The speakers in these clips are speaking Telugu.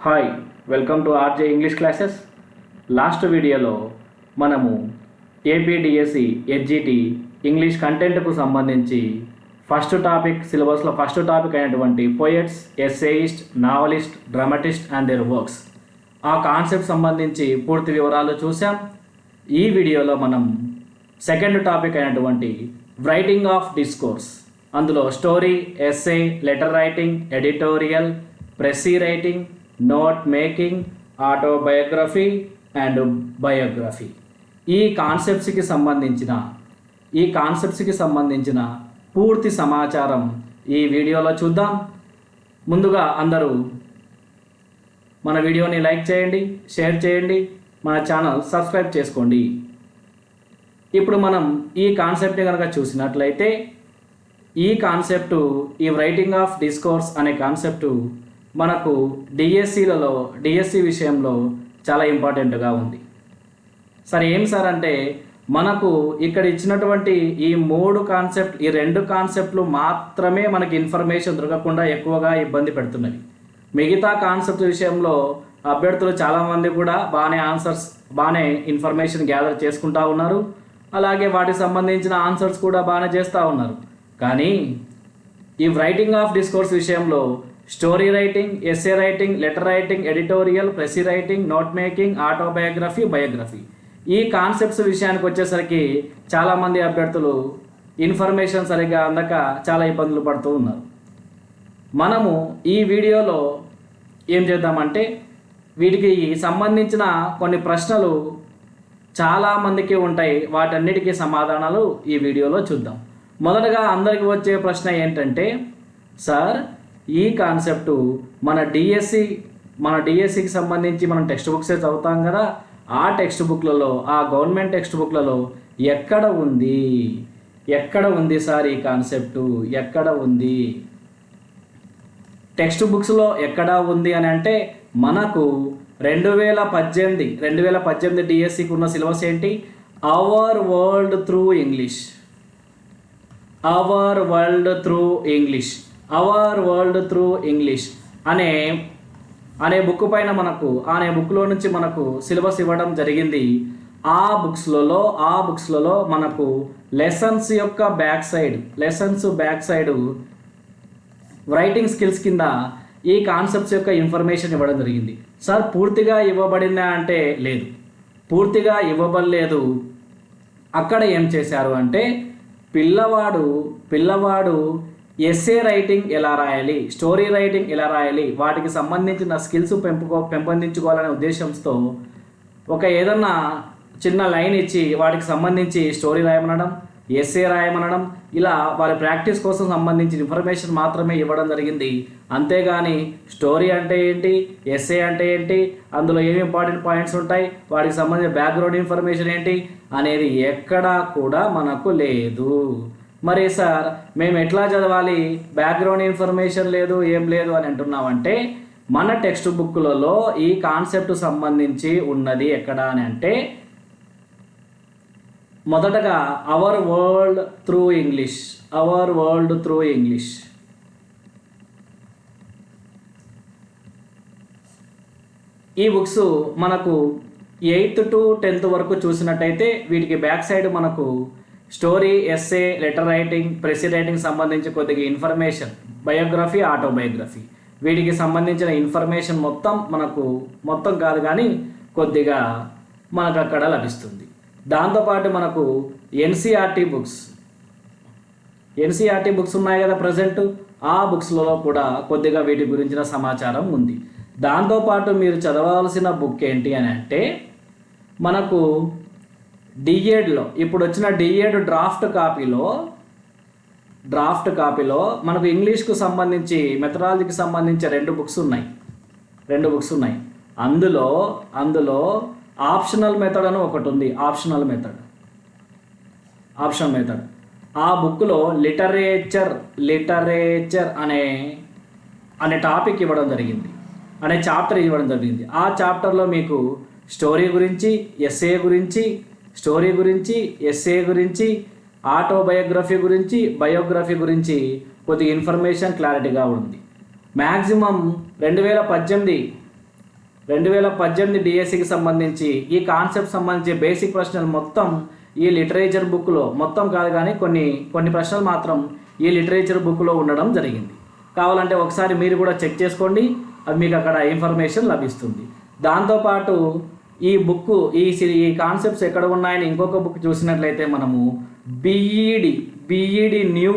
Hi, welcome to RJ English classes. Last వీడియోలో మనము ఏపీడిఎస్సి హెచ్జిటి ఇంగ్లీష్ కంటెంట్కు సంబంధించి ఫస్ట్ టాపిక్ సిలబస్లో ఫస్ట్ టాపిక్ అయినటువంటి poets, essayist, novelist, dramatist and their works ఆ కాన్సెప్ట్ సంబంధించి పూర్తి వివరాలు చూసాం. ఈ వీడియోలో మనం సెకండ్ టాపిక్ అయినటువంటి రైటింగ్ ఆఫ్ డిస్కోర్స్, అందులో story, essay, letter writing, editorial, precis writing, note making, autobiography and biography ఈ కాన్సెప్ట్స్కి సంబంధించిన పూర్తి సమాచారం ఈ వీడియోలో చూద్దాం. ముందుగా అందరూ మన వీడియోని లైక్ చేయండి, షేర్ చేయండి, మన ఛానల్ సబ్స్క్రైబ్ చేసుకోండి. ఇప్పుడు మనం ఈ కాన్సెప్ట్ని కనుక చూసినట్లయితే ఈ రైటింగ్ ఆఫ్ డిస్కోర్స్ అనే కాన్సెప్టు మనకు డిఎస్సి విషయంలో చాలా ఇంపార్టెంట్గా ఉంది. సరే ఏం సార్ అంటే మనకు ఇక్కడ ఇచ్చినటువంటి ఈ రెండు కాన్సెప్ట్లు మాత్రమే మనకి ఇన్ఫర్మేషన్ దొరకకుండా ఎక్కువగా ఇబ్బంది పెడుతున్నవి. మిగతా కాన్సెప్ట్ విషయంలో అభ్యర్థులు చాలామంది కూడా బాగానే ఇన్ఫర్మేషన్ గ్యాదర్ చేసుకుంటూ ఉన్నారు. అలాగే వాటికి సంబంధించిన ఆన్సర్స్ కూడా బాగానే చేస్తూ ఉన్నారు. కానీ ఈ రైటింగ్ ఆఫ్ డిస్కోర్స్ విషయంలో story writing, essay writing, letter writing, editorial, precis writing, note making, autobiography, biography ఈ కాన్సెప్ట్స్ విషయానికి వచ్చేసరికి చాలామంది అభ్యర్థులు ఇన్ఫర్మేషన్ సరిగ్గా అందక చాలా ఇబ్బందులు పడుతూ ఉన్నారు. మనము ఈ వీడియోలో ఏం చేద్దామంటే వీటికి సంబంధించిన కొన్ని ప్రశ్నలు చాలామందికి ఉంటాయి, వాటన్నిటికీ సమాధానాలు ఈ వీడియోలో చూద్దాం. మొదటగా అందరికీ వచ్చే ప్రశ్న ఏంటంటే, సార్ ఈ కాన్సెప్టు మన డిఎస్సికి సంబంధించి మనం టెక్స్ట్ బుక్సే చదువుతాం కదా, ఆ టెక్స్ట్ బుక్లలో, ఆ గవర్నమెంట్ టెక్స్ట్ బుక్లలో ఎక్కడ ఉంది సార్ ఈ కాన్సెప్టు, ఎక్కడ ఉంది టెక్స్ట్ బుక్స్లో ఎక్కడ ఉంది అని అంటే మనకు 2018 డిఎస్సికి ఉన్న సిలబస్ ఏంటి? అవర్ వరల్డ్ త్రూ ఇంగ్లీష్ అనే బుక్ పైన అనే బుక్లో నుంచి మనకు సిలబస్ ఇవ్వడం జరిగింది. ఆ బుక్స్లలో మనకు lessons back side writing skills కింద ఈ కాన్సెప్ట్స్ యొక్క ఇన్ఫర్మేషన్ ఇవ్వడం జరిగింది. సార్ పూర్తిగా ఇవ్వబడిందా అంటే లేదు, పూర్తిగా ఇవ్వబడలేదు. అక్కడ ఏం చేశారు అంటే పిల్లవాడు ఎస్సే రైటింగ్ ఎలా రాయాలి, స్టోరీ రైటింగ్ ఎలా రాయాలి, వాటికి సంబంధించిన స్కిల్స్ పెంపొందించుకోవాలనే ఉద్దేశంతో ఏదన్నా చిన్న లైన్ ఇచ్చి వాటికి సంబంధించి స్టోరీ రాయమనడం, ఎస్సే రాయమనడం, ఇలా వారి ప్రాక్టీస్ కోసం సంబంధించిన ఇన్ఫర్మేషన్ మాత్రమే ఇవ్వడం జరిగింది. అంతేగాని స్టోరీ అంటే ఏంటి, ఎస్సే అంటే ఏంటి, అందులో ఏమి ఇంపార్టెంట్ పాయింట్స్ ఉంటాయి, వాటికి సంబంధించిన బ్యాక్గ్రౌండ్ ఇన్ఫర్మేషన్ ఏంటి అనేది ఎక్కడా కూడా మనకు లేదు. మరి సార్ మేము ఎట్లా చదవాలి, బ్యాక్గ్రౌండ్ ఇన్ఫర్మేషన్ లేదు, ఏం లేదు అని అంటున్నామంటే మన టెక్స్ట్ బుక్లలో ఈ కాన్సెప్ట్ సంబంధించి ఉన్నది ఎక్కడ అని అంటే మొదటగా అవర్ వరల్డ్ త్రూ ఇంగ్లీష్ ఈ బుక్స్ మనకు 8th to 10th వరకు చూసినట్టయితే వీటికి బ్యాక్ సైడ్ మనకు story, essay, letter writing, precis writing సంబంధించి కొద్దిగా ఇన్ఫర్మేషన్, బయోగ్రఫీ, ఆటోబయోగ్రఫీ వీటికి సంబంధించిన ఇన్ఫర్మేషన్ మొత్తం కాదు కానీ కొద్దిగా మనకు అక్కడ లభిస్తుంది. దాంతోపాటు మనకు ఎన్సీఆర్టీ బుక్స్ ఉన్నాయి కదా ప్రజెంట్, ఆ బుక్స్లలో కూడా కొద్దిగా వీటి గురించిన సమాచారం ఉంది. దాంతోపాటు మీరు చదవాల్సిన బుక్ ఏంటి అని అంటే మనకు డిఎడ్లో ఇప్పుడు వచ్చిన డిఎడ్ డ్రాఫ్ట్ కాపీలో మనకు ఇంగ్లీష్కు సంబంధించి మెథడాలజీకి సంబంధించి రెండు బుక్స్ ఉన్నాయి. అందులో ఆప్షనల్ మెథడ్ అని ఒకటి ఉంది. ఆప్షనల్ మెథడ్ ఆ బుక్లో లిటరేచర్ అనే టాపిక్ ఇవ్వడం జరిగింది, అనే చాప్టర్ ఇవ్వడం జరిగింది. ఆ చాప్టర్లో మీకు స్టోరీ గురించి, ఎస్సే గురించి, ఆటోబయోగ్రఫీ గురించి, బయోగ్రఫీ గురించి కొద్దిగా ఇన్ఫర్మేషన్ క్లారిటీగా ఉంది. మ్యాక్సిమం 2018 డిఎస్సికి సంబంధించి ఈ కాన్సెప్ట్ సంబంధించి బేసిక్ ప్రశ్నలు మొత్తం ఈ లిటరేచర్ బుక్లో, మొత్తం కాదు కానీ కొన్ని ప్రశ్నలు మాత్రం ఈ లిటరేచర్ బుక్లో ఉండడం జరిగింది. కావాలంటే ఒకసారి మీరు కూడా చెక్ చేసుకోండి, అది మీకు అక్కడ ఇన్ఫర్మేషన్ లభిస్తుంది. దాంతోపాటు ఈ బుక్ ఈ కాన్సెప్ట్స్ ఎక్కడ ఉన్నాయని ఇంకొక బుక్ చూసినట్లయితే మనము బిఈడి న్యూ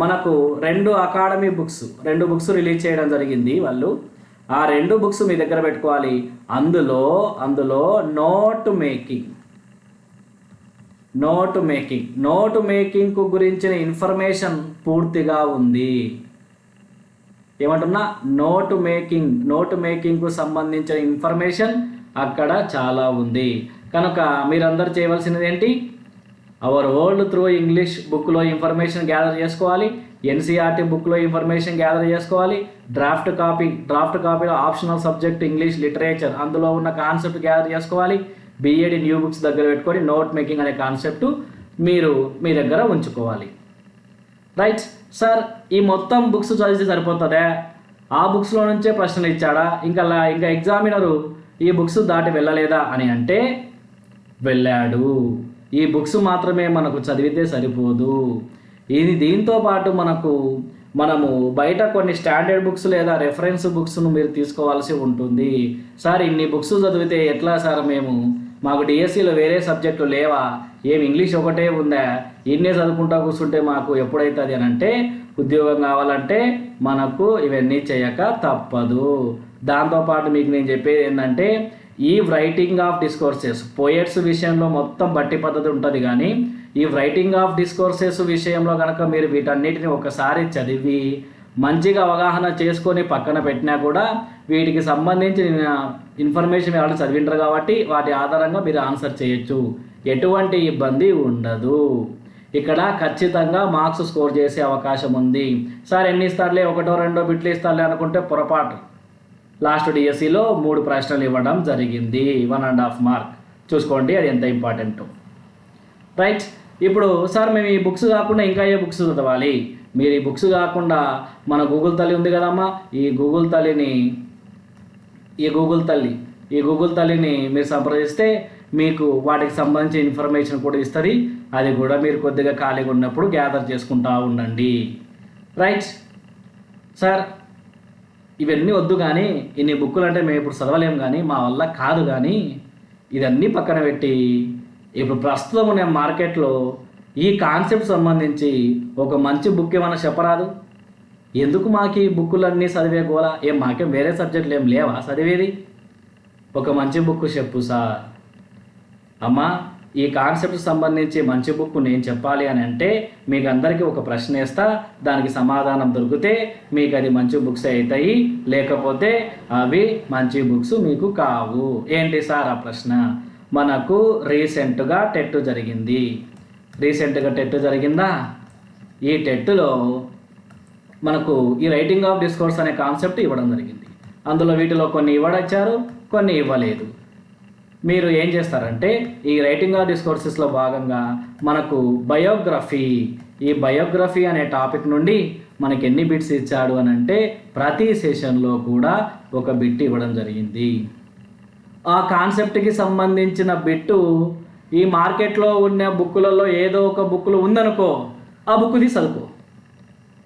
మనకు 2 అకాడమీ బుక్స్, 2 బుక్స్ రిలీజ్ చేయడం జరిగింది వాళ్ళు. ఆ 2 బుక్స్ మీ దగ్గర పెట్టుకోవాలి. అందులో నోట్ మేకింగ్ గురించిన ఇన్ఫర్మేషన్ పూర్తిగా ఉంది. ఏమంటున్నా, నోట్ మేకింగ్కు సంబంధించిన ఇన్ఫర్మేషన్ అక్కడ చాలా ఉంది. కనుక మీరందరూ చేయవలసినది ఏంటి, అవర్ వరల్డ్ త్రూ ఇంగ్లీష్ బుక్లో ఇన్ఫర్మేషన్ గ్యాదర్ చేసుకోవాలి, ఎన్సీఆర్టీ బుక్లో ఇన్ఫర్మేషన్ గ్యాదర్ చేసుకోవాలి, డ్రాఫ్ట్ కాపీలో ఆప్షనల్ సబ్జెక్ట్ ఇంగ్లీష్ లిటరేచర్ అందులో ఉన్న కాన్సెప్ట్ గ్యాదర్ చేసుకోవాలి. బిఈడి న్యూ బుక్స్ దగ్గర పెట్టుకొని నోట్ మేకింగ్ అనే కాన్సెప్ట్ మీరు మీ దగ్గర ఉంచుకోవాలి. రైట్ సార్, ఈ మొత్తం బుక్స్ చదివితే సరిపోతుందా, ఆ బుక్స్లో నుంచే ప్రశ్నలు ఇచ్చాడా, ఇంకా ఎగ్జామినరు ఈ బుక్స్ దాటి వెళ్ళలేదా అని అంటే వెళ్ళాడు. ఈ బుక్స్ మాత్రమే మనకు చదివితే సరిపోదు. దీంతో పాటు మనము బయట కొన్ని స్టాండర్డ్ బుక్స్ లేదా రెఫరెన్స్ బుక్స్ను మీరు తీసుకోవాల్సి ఉంటుంది. సార్ ఇన్ని బుక్స్ చదివితే ఎట్లా సార్, మాకు డిఎస్సిలో వేరే సబ్జెక్టులు లేవా, ఏమి ఇంగ్లీష్ ఒకటే ఉందా, ఇన్నే చదువుకుంటా కూర్చుంటే మాకు ఎప్పుడైతుంది అని అంటే, ఉద్యోగం కావాలంటే మనకు ఇవన్నీ చేయక తప్పదు. దాంతోపాటు మీకు నేను చెప్పేది ఏంటంటే, ఈ రైటింగ్ ఆఫ్ డిస్కోర్సెస్ పోయట్స్ విషయంలో మొత్తం బట్టి పద్ధతి ఉంటుంది, కానీ ఈ రైటింగ్ ఆఫ్ డిస్కోర్సెస్ విషయంలో కనుక మీరు వీటన్నిటిని ఒకసారి చదివి మంచిగా అవగాహన చేసుకొని పక్కన పెట్టినా కూడా వీటికి సంబంధించిన ఇన్ఫర్మేషన్ మీరు చదివింటారు కాబట్టి వాటి ఆధారంగా మీరు ఆన్సర్ చేయొచ్చు, ఎటువంటి ఇబ్బంది ఉండదు. ఇక్కడ ఖచ్చితంగా మార్క్స్ స్కోర్ చేసే అవకాశం ఉంది. సార్ ఎన్ని ఇస్తారులే, 1-2 బిట్లు ఇస్తారులే అనుకుంటే పొరపాటు. లాస్ట్ డిఎస్సిలో 3 ప్రశ్నలు ఇవ్వడం జరిగింది, 1.5 మార్క్. చూసుకోండి అది ఎంత ఇంపార్టెంట్. రైట్, ఇప్పుడు సార్ మేము ఈ బుక్స్ కాకుండా ఇంకా ఏ బుక్స్ చదవాలి, మీరు ఈ బుక్స్ కాకుండా మన గూగుల్ తల్లి ఉంది కదమ్మా, ఈ గూగుల్ తల్లిని మీరు సంప్రదిస్తే మీకు వాటికి సంబంధించిన ఇన్ఫర్మేషన్ కూడా ఇస్తుంది. అది కూడా మీరు కొద్దిగా ఖాళీగా ఉన్నప్పుడు గ్యాదర్ చేసుకుంటూ ఉండండి. రైట్ సార్, ఇవన్నీ వద్దు కానీ ఇన్ని బుక్కులు అంటే మేము ఇప్పుడు చదవలేము కానీ మా వల్ల కాదు, కానీ ఇదన్నీ పక్కన పెట్టి ఇప్పుడు ప్రస్తుతం ఉన్న మార్కెట్లో ఈ కాన్సెప్ట్ సంబంధించి ఒక మంచి బుక్ ఏమైనా చెప్పరాదు? ఎందుకు మాకు ఈ బుక్కులన్నీ చదివే గోలా, మాకేం వేరే సబ్జెక్టులు ఏం లేవా చదివేది? ఒక మంచి బుక్ చెప్పు సార్. అమ్మా, ఈ కాన్సెప్ట్ సంబంధించి మంచి బుక్ నేను చెప్పాలి అని అంటే మీకు అందరికీ ఒక ప్రశ్న వేస్తా, దానికి సమాధానం దొరికితే మీకు అది మంచి బుక్స్ అవుతాయి, లేకపోతే అవి మంచి బుక్స్ మీకు కావు. ఏంటి సార్ ఆ ప్రశ్న? మనకు రీసెంట్గా టెట్ జరిగిందా? ఈ టెట్లో మనకు ఈ రైటింగ్ ఆఫ్ డిస్కోర్స్ అనే కాన్సెప్ట్ ఇవ్వడం జరిగింది. అందులో వీటిలో కొన్ని ఇవ్వడచ్చారు, కొన్ని ఇవ్వలేదు. మీరు ఏం చేస్తారంటే ఈ రైటింగ్ ఆఫ్ డిస్కోర్సెస్లో భాగంగా మనకు బయోగ్రఫీ అనే టాపిక్ నుండి మనకి ఎన్ని బిట్స్ ఇచ్చాడు అని అంటే ప్రతి సెషన్లో కూడా ఒక బిట్ ఇవ్వడం జరిగింది. ఆ కాన్సెప్ట్కి సంబంధించిన బిట్టు ఈ మార్కెట్లో ఉన్న బుక్కులలో ఏదో ఒక బుక్లో ఉందనుకో, ఆ బుక్ తీసి చదువుకో,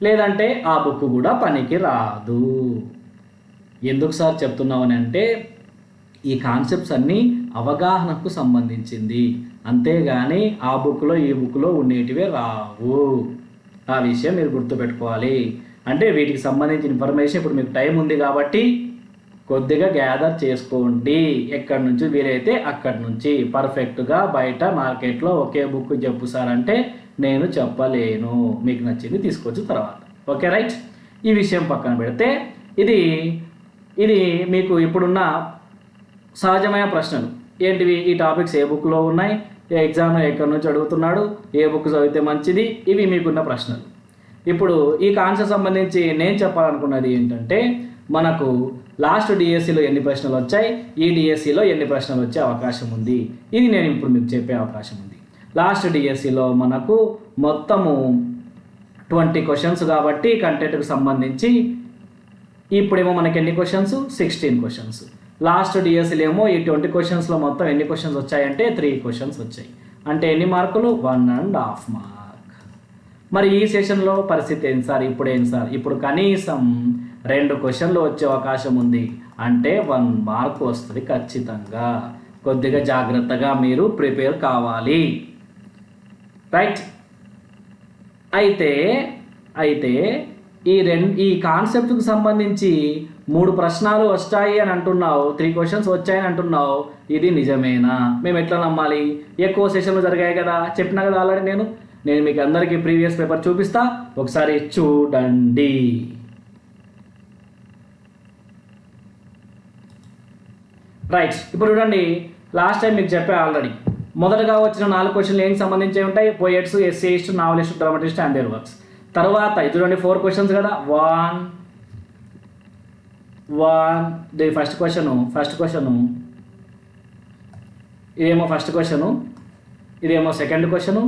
లేదంటే ఆ బుక్ కూడా పనికి రాదు. ఎందుకు సార్ చెప్తున్నామని అంటే ఈ కాన్సెప్ట్స్ అన్నీ అవగాహనకు సంబంధించింది, అంతేగాని ఆ బుక్లో ఈ బుక్లో ఉండేటివే రావు. ఆ విషయం మీరు గుర్తుపెట్టుకోవాలి. అంటే వీటికి సంబంధించిన ఇన్ఫర్మేషన్ ఇప్పుడు మీకు టైం ఉంది కాబట్టి కొద్దిగా గ్యాదర్ చేసుకోండి. ఎక్కడి నుంచి వీలైతే అక్కడి నుంచి. పర్ఫెక్ట్గా బయట మార్కెట్లో ఒకే బుక్ చెప్పు సార్ అంటే నేను చెప్పలేను, మీకు నచ్చింది తీసుకోవచ్చు తర్వాత. ఓకే రైట్, ఈ విషయం పక్కన పెడితే ఇది మీకు ఇప్పుడున్న సహజమైన ప్రశ్నలు ఏంటివి, ఈ టాపిక్స్ ఏ బుక్లో ఉన్నాయి, ఏ ఎగ్జామ్ ఎక్కడి నుంచి అడుగుతున్నాడు, ఏ బుక్ చదివితే మంచిది, ఇవి మీకున్న ప్రశ్నలు. ఇప్పుడు ఈ కాన్సెప్ట్ సంబంధించి నేను చెప్పాలనుకున్నది ఏంటంటే మనకు లాస్ట్ డిఎస్సిలో ఎన్ని ప్రశ్నలు వచ్చాయి, ఈ డిఎస్సిలో ఎన్ని ప్రశ్నలు వచ్చే అవకాశం ఉంది, ఇది నేను ఇప్పుడు మీకు చెప్పే అవకాశం ఉంది. లాస్ట్ డిఎస్సిలో మనకు మొత్తము 20 క్వశ్చన్స్ కాబట్టి కంటెంట్కి సంబంధించి ఇప్పుడేమో మనకి ఎన్ని క్వశ్చన్స్ 16 క్వశ్చన్స్. లాస్ట్ డిఎస్సీలో ఏమో ఈ 20 క్వశ్చన్స్లో మొత్తం ఎన్ని క్వశ్చన్స్ వచ్చాయంటే 3 క్వశ్చన్స్ వచ్చాయి. అంటే ఎన్ని మార్కులు 1.5 మార్క్. మరి ఈ సెషన్లో పరిస్థితి ఏంటి సార్, ఇప్పుడేంటి సార్, ఇప్పుడు కనీసం 2 క్వశ్చన్లు వచ్చే అవకాశం ఉంది. అంటే 1 మార్క్ వస్తుంది ఖచ్చితంగా. కొద్దిగా జాగ్రత్తగా మీరు ప్రిపేర్ కావాలి. రైట్. అయితే ఈ కాన్సెప్ట్కి సంబంధించి 3 ప్రశ్నలు వస్తాయి అని అంటున్నావు, 3 క్వశ్చన్స్ వచ్చాయని అంటున్నావు. ఇది నిజమేనా? మేము ఎట్లా నమ్మాలి? ఎక్కువ సెషన్లు జరిగాయి కదా, చెప్పినా కదా ఆల్రెడీ. నేను మీకు అందరికీ ప్రీవియస్ పేపర్ చూపిస్తా, ఒకసారి చూడండి. రైట్. ఇప్పుడు చూడండి, లాస్ట్ టైం మీకు చెప్పా ఆల్రెడీ. మొదటగా వచ్చిన 4 క్వశ్చన్లు ఏంటి సంబంధించి ఉంటాయి? Poets, essayist, novelist, dramatist and their works. తర్వాత ఇది చూడండి 4 క్వశ్చన్స్ కదా. ఇది ఫస్ట్ క్వశ్చను, ఇదేమో ఫస్ట్ క్వశ్చను, ఇదేమో second question,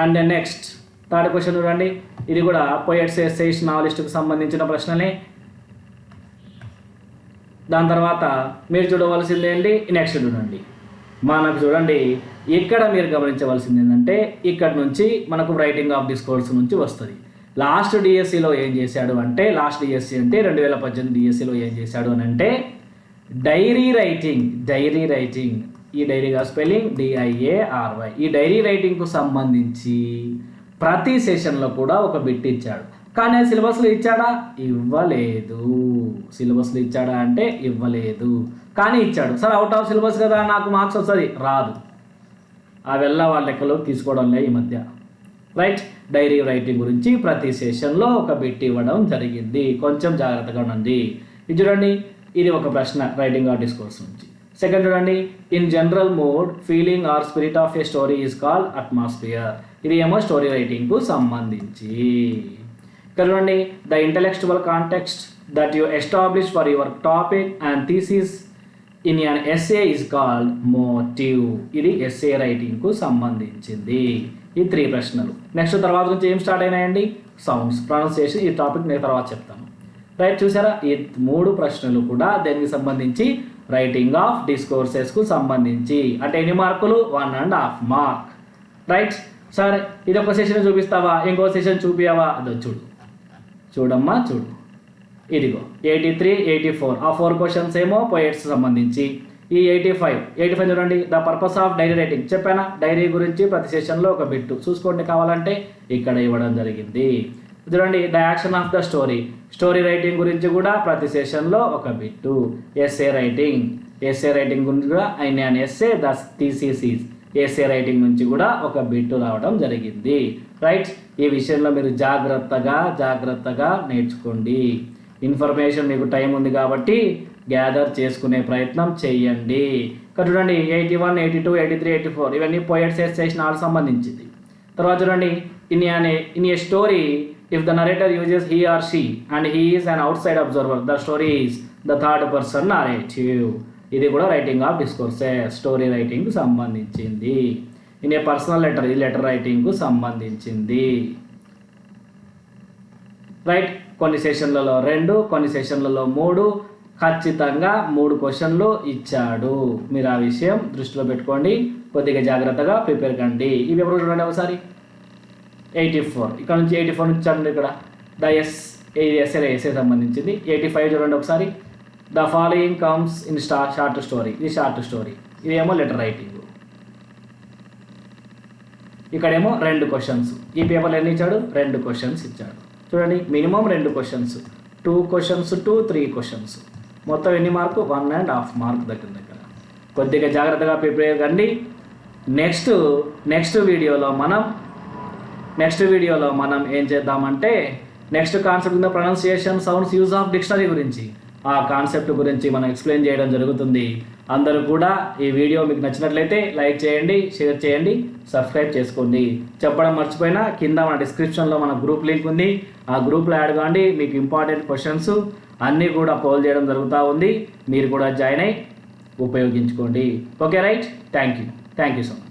and then next third question చూడండి. ఇది కూడా పోయెట్స్, ఎస్సేయిస్ట్, నావలిస్ట్కి సంబంధించిన ప్రశ్నలే. దాని తర్వాత మీరు చూడవలసింది ఏంటి? నెక్స్ట్ చూడండి. మనకు చూడండి ఇక్కడ మీరు గమనించవలసింది ఏంటంటే, ఇక్కడ నుంచి మనకు రైటింగ్ ఆఫ్ డిస్కోర్స్ నుంచి వస్తుంది. లాస్ట్ డిఎస్సిలో ఏం చేశాడు అంటే, లాస్ట్ డిఎస్సి అంటే 2018 డిఎస్సిలో ఏం చేశాడు అని అంటే, డైరీ రైటింగ్, ఈ డైరీగా స్పెల్లింగ్ DIARY. ఈ డైరీ రైటింగ్కు సంబంధించి ప్రతి సెషన్లో కూడా ఒక బిట్ ఇచ్చాడు. కానీ సిలబస్లో ఇచ్చాడా? ఇవ్వలేదు. సిలబస్లో ఇచ్చాడా అంటే ఇవ్వలేదు, కానీ ఇచ్చాడు. సార్ అవుట్ ఆఫ్ సిలబస్ కదా, నాకు మార్క్స్ వస్తుంది, రాదు. అವೆಲ್ಲ వాళ్ళ లెక్కలో తీసుకోవడం లేదు ఈ మధ్య. రైట్. డైరీ రైటింగ్ గురించి ప్రతి సెషన్లో ఒక బిట్ ఇవ్వడం జరిగింది. కొంచెం జాగ్రత్తగా ఉండండి. ఇది చూడండి, ఇది ఒక ప్రశ్న రైటింగ్ ఆఫ్ డిస్కోర్స్ నుంచి. సెకండ్ చూడండి, in general mode feeling or spirit of a story is called atmosphere. ఇది ఏమో స్టోరీ రైటింగ్కు సంబంధించి. ఇక్కడ చూడండి, the intellectual context that you establish for your topic and thesis in an essay is called motive. ఇది ఎస్సే రైటింగ్కు సంబంధించింది. ఈ 3 ప్రశ్నలు. నెక్స్ట్ తర్వాత నుంచి ఏం స్టార్ట్ అయినాయండి? Sounds, pronunciation. ఈ టాపిక్ నేను తర్వాత చెప్తాను. రైట్. చూసారా, ఈ 3 ప్రశ్నలు కూడా దేనికి సంబంధించి? రైటింగ్ ఆఫ్ డిస్కోర్సెస్కు సంబంధించి. అంటే ఎన్ని మార్కులు? 1.5 మార్క్. రైట్. సరే, ఇది ఒక సెషన్ చూపిస్తావా, ఇంకో సెషన్ చూపియావా? అదో చూడమ్మా, చూడు. ఇదిగో 83, 84 ఆ 4 క్వశ్చన్స్ ఏమో పోయెట్స్ సంబంధించి. ఈ 85 చూడండి, the purpose of diary writing. చెప్పానా? డైరీ గురించి ప్రతి సెషన్లో ఒక బిట్టు చూసుకోండి, కావాలంటే ఇక్కడ ఇవ్వడం జరిగింది. చూడండి, the action of the story writing గురించి కూడా ప్రతి సెషన్లో ఒక బిట్టు. ఎస్సే రైటింగ్ గురించి కూడా అయిన essay the thesis essay writing నుంచి కూడా ఒక బిట్టు రావడం జరిగింది. రైట్. ఈ విషయంలో మీరు జాగ్రత్తగా నేర్చుకోండి. ఇన్ఫర్మేషన్ మీకు టైం ఉంది కాబట్టి గ్యాదర్ చేసుకునే ప్రయత్నం చేయండి. ఇక్కడ చూడండి 81, 82, 83, 84 ఇవన్నీ పోయెట్స్, ఎస్సేయిస్ట్ వాళ్ళకి సంబంధించింది. తర్వాత చూడండి, in a story if the narrator uses he or she and he is an outside observer, the story is the third person narrative. ఇది కూడా రైటింగ్ ఆఫ్ డిస్కోర్సెస్, స్టోరీ రైటింగ్కు సంబంధించింది. ఇన్ ఏ పర్సనల్ లెటర్, ఈ లెటర్ రైటింగ్కు సంబంధించింది. రైట్. కొన్ని సెషన్లలో 2, కొన్ని సెషన్లలో 3, ఖచ్చితంగా 3 క్వశ్చన్లు ఇచ్చాడు. మీరు ఆ విషయం దృష్టిలో పెట్టుకోండి, కొద్దిగా జాగ్రత్తగా ప్రిపేర్ కండి. ఇవి ఎవరు చూడండి ఒకసారి. 84 ఇక్కడ నుంచి 84 నుంచి చూడండి, ఇక్కడ ద ఎస్ఏ సంబంధించింది. 85 చూడండి ఒకసారి, the following comes in short story. ఇది షార్ట్ స్టోరీ, ఇదేమో లెటర్ రైటింగ్. ఇక్కడేమో 2 క్వశ్చన్స్. ఈ పేపర్లో ఎన్ని ఇచ్చాడు? 2 క్వశ్చన్స్ ఇచ్చాడు. చూడండి, minimum 2 questions, 2 questions to 3 questions. మొత్తం ఎన్ని మార్కు? 1.5 మార్క్ దగ్గర. కొద్దిగా జాగ్రత్తగా ప్రిపేర్ కండి. నెక్స్ట్ వీడియోలో మనం ఏం చేద్దామంటే, నెక్స్ట్ కాన్సెప్ట్ కింద pronunciation, sounds, use of dictionary గురించి, ఆ కాన్సెప్ట్ గురించి మనం ఎక్స్ప్లెయిన్ చేయడం జరుగుతుంది. అందరూ కూడా ఈ వీడియో మీకు నచ్చినట్లయితే లైక్ చేయండి, షేర్ చేయండి, సబ్స్క్రైబ్ చేసుకోండి. చెప్పడం మర్చిపోయినా కింద మన డిస్క్రిప్షన్లో మన గ్రూప్ లింక్ ఉంది, ఆ గ్రూప్లో యాడ్ కాండి. మీకు ఇంపార్టెంట్ క్వశ్చన్స్ అన్నీ కూడా పోల్ చేయడం జరుగుతూ ఉంది. మీరు కూడా జాయిన్ అయ్యి ఉపయోగించుకోండి. Okay, right. Thank you so much.